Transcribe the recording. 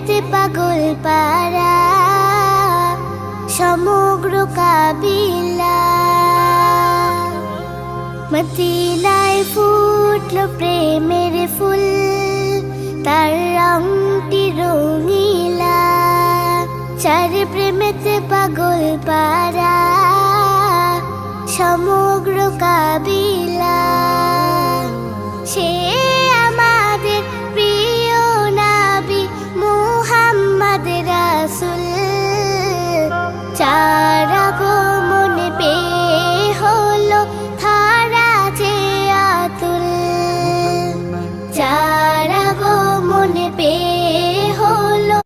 প্রেমেতে পাগল পারা সমগ্র কাবিলা। মদিনায় ফুটলো প্রেমের ফুল, তার রংটি রঙিলা। চার প্রেমেতে পাগল পারা সমগ্র কাবিলা। সে আমাদের প্রিয় নবী মুহাম্মদ রাসূল। চার আগমনে পেয়ে হলো ধারা যে আতুল। চার আগমনে পেয়ে হলো